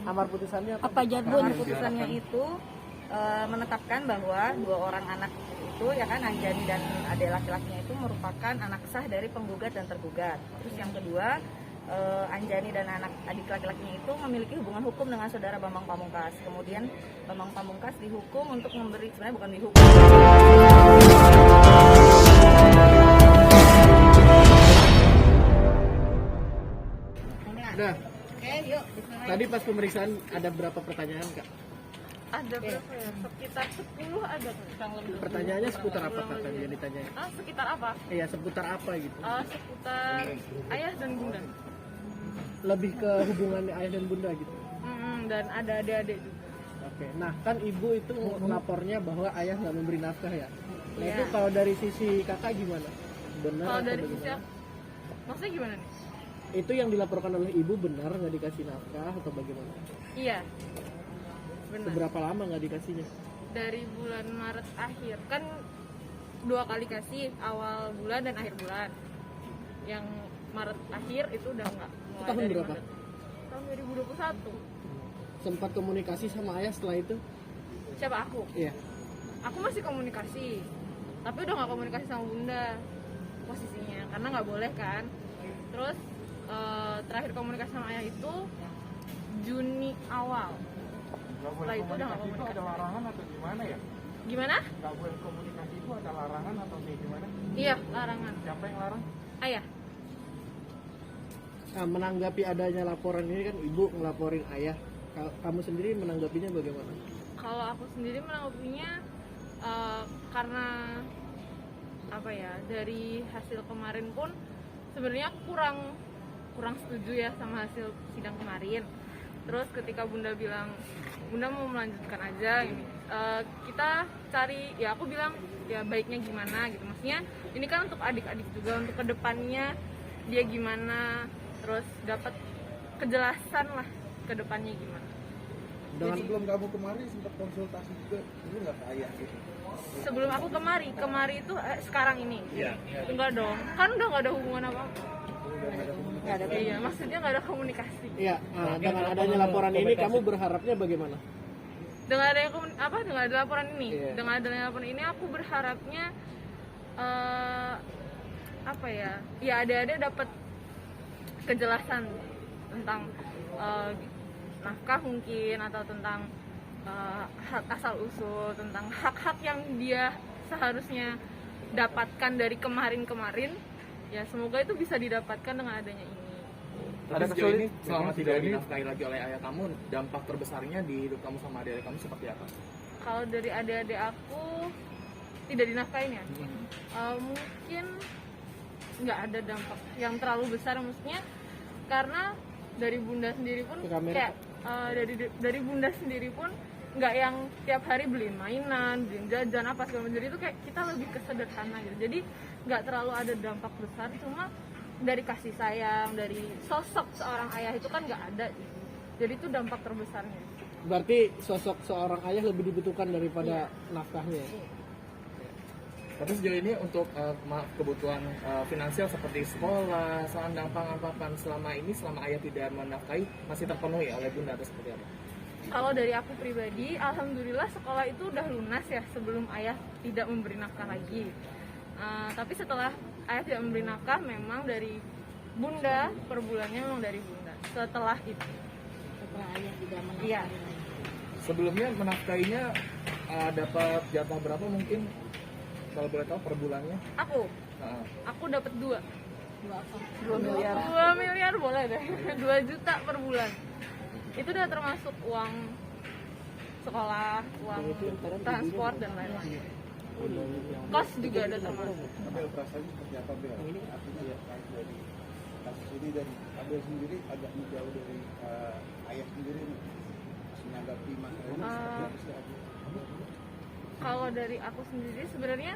Amar putusannya Apa Jarbun? Amar putusannya itu menetapkan bahwa dua orang anak itu ya kan, Anjani dan adik laki-lakinya itu merupakan anak sah dari penggugat dan tergugat. Terus yang kedua, Anjani dan adik laki-lakinya itu memiliki hubungan hukum dengan saudara Bambang Pamungkas. Kemudian Bambang Pamungkas dihukum untuk memberi, sebenarnya bukan dihukum. Udah. Oke, yuk. Bismillah. Tadi pas pemeriksaan ada berapa pertanyaan, Kak? Ada berapa ya? Sekitar 10 ada kurang lebih. Pertanyaannya seputar apa, Kak, tadi yang ditanya? Sekitar apa? Iya, seputar apa gitu? Seputar ayah dan bunda. Lebih ke hubungan ayah dan bunda gitu. Dan ada adik-adik juga. Oke, nah kan ibu itu melapornya bahwa ayah nggak memberi nafkah ya. Nah Iya. itu kalau dari sisi kakak gimana? Benar Kalau atau dari bagaimana? sisi maksudnya gimana nih? Itu yang dilaporkan oleh ibu benar nggak dikasih nafkah atau bagaimana? Iya. Benar. Seberapa lama nggak dikasihnya? Dari bulan Maret akhir. Kan 2 kali kasih, awal bulan dan akhir bulan. Yang Maret akhir itu udah enggak. Itu tahun berapa? Tahun 2021. Sempat komunikasi sama ayah setelah itu? Siapa aku? Iya. Aku masih komunikasi. Tapi udah nggak komunikasi sama bunda posisinya. Karena nggak boleh kan. Terus terakhir komunikasi sama ayah itu Juni awal. Setelah itu udah nggak komunikasi. Ada larangan atau gimana ya? Gimana? Gak boleh komunikasi itu ada larangan atau kayak gimana? Iya, larangan. Siapa yang larang? Ayah. Nah, menanggapi adanya laporan ini kan ibu ngelaporin ayah. Kamu sendiri menanggapinya bagaimana? Kalau aku sendiri menanggapinya karena apa ya, dari hasil kemarin pun sebenarnya kurang setuju ya sama hasil sidang kemarin. Terus ketika bunda bilang bunda mau melanjutkan aja ini, kita cari, ya aku bilang ya baiknya gimana gitu, maksudnya ini kan untuk adik-adik juga, untuk kedepannya dia gimana, terus dapat kejelasan lah kedepannya gimana. Dengan sebelum kamu kemari sempat konsultasi juga, ini nggak ke ayah gitu? Sebelum aku kemari itu sekarang ini? Iya. Enggak dong, kan udah nggak ada hubungan apa-apa. Nggak ada. Iya, maksudnya nggak ada komunikasi. Iya, dengan adanya laporan ini kamu berharapnya bagaimana? Dengan adanya dengan ada laporan ini, Iya. dengan adanya laporan ini aku berharapnya apa ya? Ya adik-adik dapat kejelasan tentang nafkah mungkin, atau tentang hak asal usul, tentang hak-hak yang dia seharusnya dapatkan dari kemarin-kemarin. Ya semoga itu bisa didapatkan dengan adanya ini. Tapi sejauh ini selama tidak dinafkahi lagi oleh ayah kamu, dampak terbesarnya di hidup kamu sama adik-adik kamu seperti apa? Kalau dari adik-adik aku tidak dinafkahinya, mungkin nggak ada dampak yang terlalu besar, maksudnya karena dari bunda sendiri pun kayak dari bunda sendiri pun nggak yang tiap hari beliin mainan, beliin jajan apa segala macam. Jadi itu kayak kita lebih kesederhana gitu. Jadi nggak terlalu ada dampak besar, cuma dari kasih sayang, dari sosok seorang ayah itu kan nggak ada gitu. Jadi itu dampak terbesarnya. Berarti sosok seorang ayah lebih dibutuhkan daripada nafkahnya. Tapi sejauh ini untuk kebutuhan finansial seperti sekolah, sandang, pangan, papan, selama ayah tidak menafkahi masih terpenuhi oleh bunda atau seperti apa? Kalau dari aku pribadi, alhamdulillah sekolah itu udah lunas ya sebelum ayah tidak memberi nafkah lagi. Tapi setelah ayah tidak memberi nafkah, memang dari bunda, per bulannya memang dari bunda. Setelah itu, Setelah ayah tidak menafkahi iya. lagi. Sebelumnya menafkahinya dapat jatah berapa mungkin? Kalau boleh tahu per bulannya? Aku dapat 2 miliar. 2 miliar boleh deh. 2 juta per bulan. Itu udah termasuk uang sekolah, uang transport dan lain-lain. Kos juga ada termasuk. Ambil perasaannya seperti apa, Bel? Artinya ya, dari kasus ini dan Abel sendiri agak menjauh dari ayah sendiri nih. Menanggapi masalah ini seperti apa sih, Abel? Kalau dari aku sendiri sebenarnya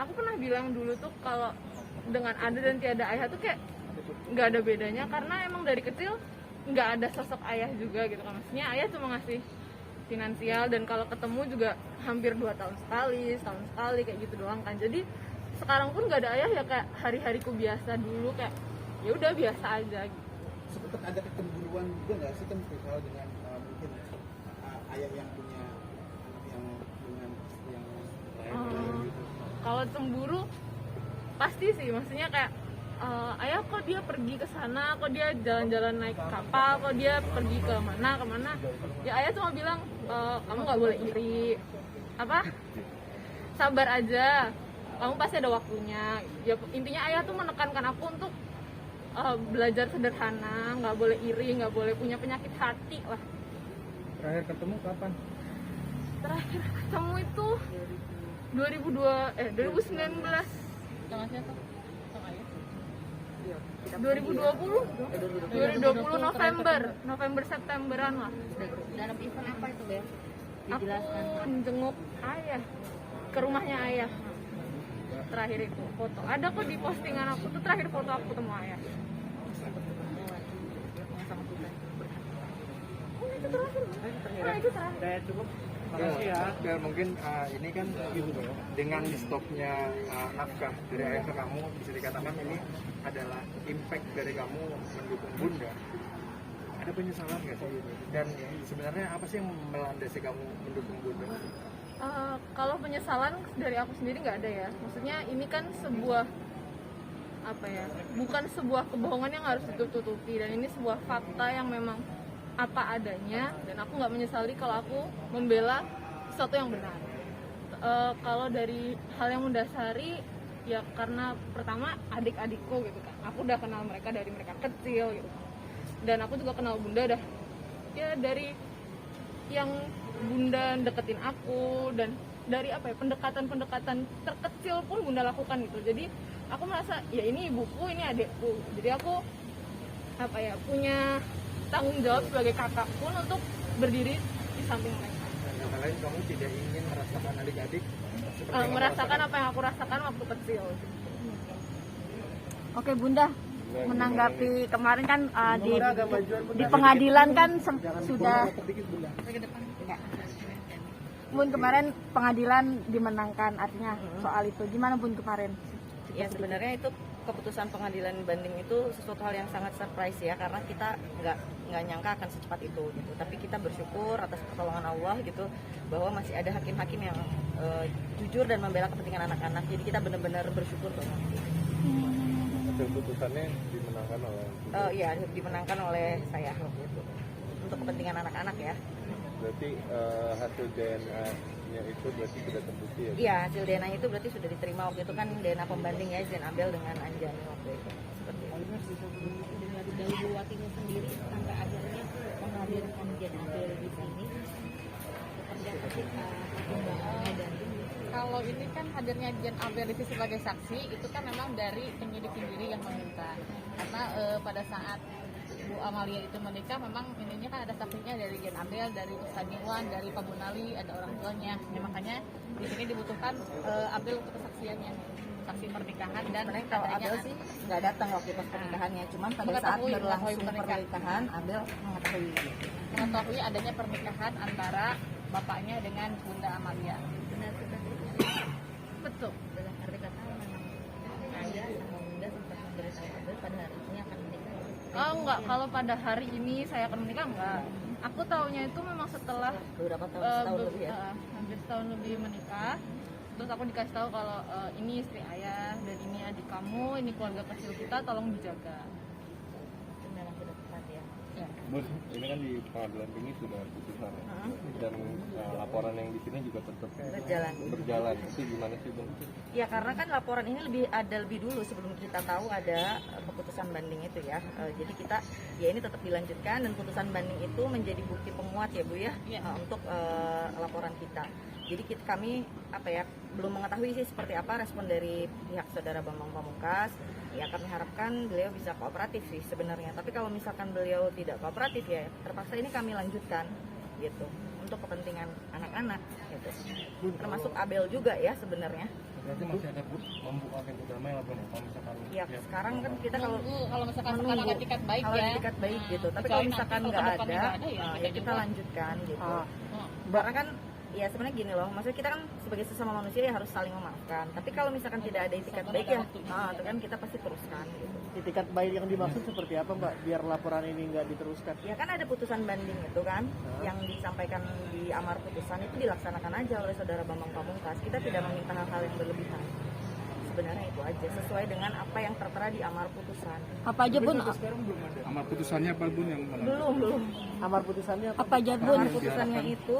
aku pernah bilang dulu tuh kalau dengan ada dan tiada ayah tuh kayak nggak ada bedanya, karena emang dari kecil nggak ada sosok ayah juga gitu kan. Maksudnya ayah cuma ngasih finansial, dan kalau ketemu juga hampir 2 tahun sekali, setahun sekali kayak gitu doang kan. Jadi sekarang pun nggak ada ayah ya, kayak hari-hariku biasa dulu, kayak ya udah biasa aja gitu. sempat ada kecemburuan juga nggak sih kan misal dengan mungkin ayah yang punya anak yang dengan yang lain gitu. Kalau cemburu pasti sih, maksudnya kayak ayah kok dia pergi ke sana, kok dia jalan-jalan naik kapal, kok dia pergi ke mana ya ayah cuma bilang kamu nggak boleh iri, sabar aja, kamu pasti ada waktunya. Ya intinya ayah tuh menekankan aku untuk belajar sederhana, nggak boleh iri, nggak boleh punya penyakit hati lah. Terakhir ketemu kapan? Terakhir ketemu itu 2019. Sama siapa? Sama ayah. 2020 November Septemberan lah. Dalam event apa itu, Bel? Aku Dijelaskan. jenguk ayah ke rumahnya ayah. Terakhir itu foto ada kok di postingan aku tuh, terakhir foto aku ketemu ayah. Yang sangat bukan. Itu terakhir. Saya cukup. Makasih ya. Dan mungkin ini kan dengan di stopnya nafkah dari ayah ke kamu, bisa dikatakan ini adalah impact dari kamu mendukung bunda. Ada penyesalan nggak sih? Dan sebenarnya apa sih yang melandasi kamu mendukung bunda? Kalau penyesalan dari aku sendiri nggak ada ya. Maksudnya ini kan sebuah bukan sebuah kebohongan yang harus ditutup-tutupi, dan ini sebuah fakta yang memang apa adanya, dan aku nggak menyesali kalau aku membela sesuatu yang benar. Kalau dari hal yang mendasari ya karena pertama adik-adikku gitu kan, aku udah kenal mereka dari mereka kecil gitu, dan aku juga kenal bunda dah ya dari yang bunda deketin aku, dan dari pendekatan terkecil pun bunda lakukan gitu. Jadi aku merasa ya ini ibuku, ini adikku, jadi aku punya tanggung jawab sebagai kakak pun untuk berdiri di samping mereka. Yang lain kamu tidak ingin merasakan adik-adik Merasakan apa yang aku rasakan waktu kecil. Oke, Bunda. Menanggapi kemarin kan di pengadilan kan sudah Bun, kemarin pengadilan dimenangkan, artinya soal itu gimana Bun kemarin? Ya sebenarnya itu keputusan pengadilan banding itu sesuatu hal yang sangat surprise ya, karena kita nggak nyangka akan secepat itu gitu. Tapi kita bersyukur atas pertolongan Allah gitu, bahwa masih ada hakim-hakim yang jujur dan membela kepentingan anak-anak. Jadi kita benar-benar bersyukur banget. Keputusannya dimenangkan oleh Iya, dimenangkan oleh saya gitu. Untuk kepentingan anak-anak ya. berarti hasil DNA-nya itu berarti sudah terbukti ya? Iya, hasil DNA itu berarti sudah diterima waktu itu kan, DNA pembanding ya, Zain Abel dengan Anjani waktu itu. Seperti itu. Dari Buatinya sendiri sampai akhirnya menghadirkan Zain Abel di sini, seperti apa sih perkembangannya dan kalau ini kan hadirnya Zain Abel itu sebagai saksi itu kan memang dari penyidik sendiri yang meminta, karena pada saat Bu Amalia itu menikah memang ininya kan ada saksinya dari Zain Abel, dari Ustaz Iwan, dari Pak Bunali, ada orang tuanya. Ya, makanya di sini dibutuhkan Abel untuk kesaksiannya, saksi pernikahan. Dan sebenarnya kalau Abel sih nggak datang waktu pas pernikahannya, cuman pada saat berlangsung pernikahan Abel mengetahui adanya pernikahan antara bapaknya dengan Bunda Amalia. benar seperti itu. Betul. Dalam arti kata memang ayah sama Bunda sempat memberitahu Abel pada hari ini akan menikah. Enggak, kalau pada hari ini saya akan menikah enggak. Aku taunya itu memang setelah beberapa tahun, setahun lebih ya. hampir setahun lebih menikah. Terus aku dikasih tahu kalau ini istri ayah dan ini adik kamu, ini keluarga kecil kita, tolong dijaga. Itu memang sudah tepat ya. Bun, ini kan di pengadilan tinggi sudah putusan ya? Dan laporan yang di sini juga tetap berjalan. Itu gimana sih Bun? Ya karena kan laporan ini lebih dulu sebelum kita tahu ada keputusan banding itu ya. Jadi kita ya ini tetap dilanjutkan, dan putusan banding itu menjadi bukti penguat ya Bu ya, untuk laporan kita. Jadi kami belum mengetahui sih seperti apa respon dari pihak saudara Bambang Pamungkas. Ya kami harapkan beliau bisa kooperatif sih sebenarnya. Tapi kalau misalkan beliau tidak kooperatif ya terpaksa ini kami lanjutkan gitu untuk kepentingan anak-anak gitu. Termasuk Abel juga ya sebenarnya. Berarti masih ada membuka pintu damai lah Bun, kalau misalkan Ya sekarang kan kita kalau misalkan sekarang ada tiket baik kalau ya. ada tiket baik gitu. Tapi Kecuali kalau nanti misalkan kalau nggak ke depannya ada, nggak ada, ya ya kita kita juga. lanjutkan gitu. Karena kan Ya sebenarnya gini loh, maksudnya kita kan sebagai sesama manusia ya harus saling memaafkan. Tapi kalau misalkan tidak ada itikat baik ya, itu kan kita pasti teruskan gitu. Itikat baik yang dimaksud seperti apa Mbak? Biar laporan ini nggak diteruskan. Ya kan ada putusan banding itu kan, yang disampaikan di amar putusan itu dilaksanakan aja oleh saudara Bambang Pamungkas. Kita tidak meminta hal-hal yang berlebihan. Sebenarnya itu aja, sesuai dengan apa yang tertera di amar putusan. Apa aja Bun? Sekarang belum ada. Amar putusannya apa Bun yang mana? Belum. Amar putusannya apa? Apa aja Bun? Amar putusannya itu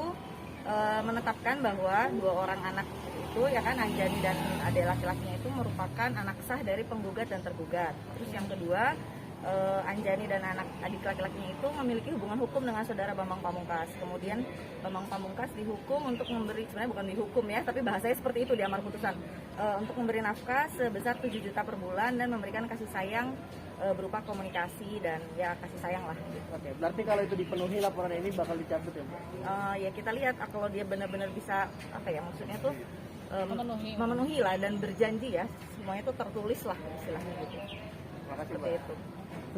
menetapkan bahwa 2 orang anak itu ya kan Anjani dan adik laki-lakinya itu merupakan anak sah dari penggugat dan tergugat. Terus yang kedua, Anjani dan adik laki-lakinya itu memiliki hubungan hukum dengan saudara Bambang Pamungkas. Kemudian Bambang Pamungkas dihukum untuk memberi, sebenarnya bukan dihukum ya, tapi bahasanya seperti itu di amar putusan, untuk memberi nafkah sebesar 7 juta per bulan dan memberikan kasih sayang berupa komunikasi dan ya kasih sayang lah. Oke, berarti kalau itu dipenuhi laporan ini bakal dicabut ya Mbak? Ya kita lihat kalau dia benar-benar bisa apa ya maksudnya tuh Memenuhi. lah dan berjanji ya, semuanya itu tertulis lah istilahnya gitu. Terima kasih Seperti Mbak. itu.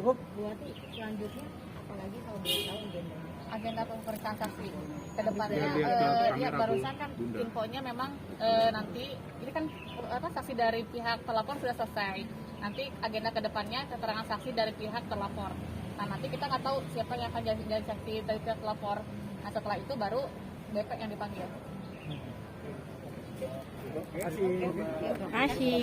Cukup? Bu Wati, selanjutnya apalagi kalau boleh tahu agendanya? Agenda pemeriksaan saksi ke depannya Biar lihat ke ya kamera, barusan Bu, kan Bunda. infonya memang nanti ini kan saksi dari pihak terlapor sudah selesai. Nanti agenda ke depannya keterangan saksi dari pihak terlapor. Nah nanti kita nggak tahu siapa yang akan jadi saksi dari pihak terlapor. Nah setelah itu baru BP yang dipanggil. Terima kasih. Terima kasih.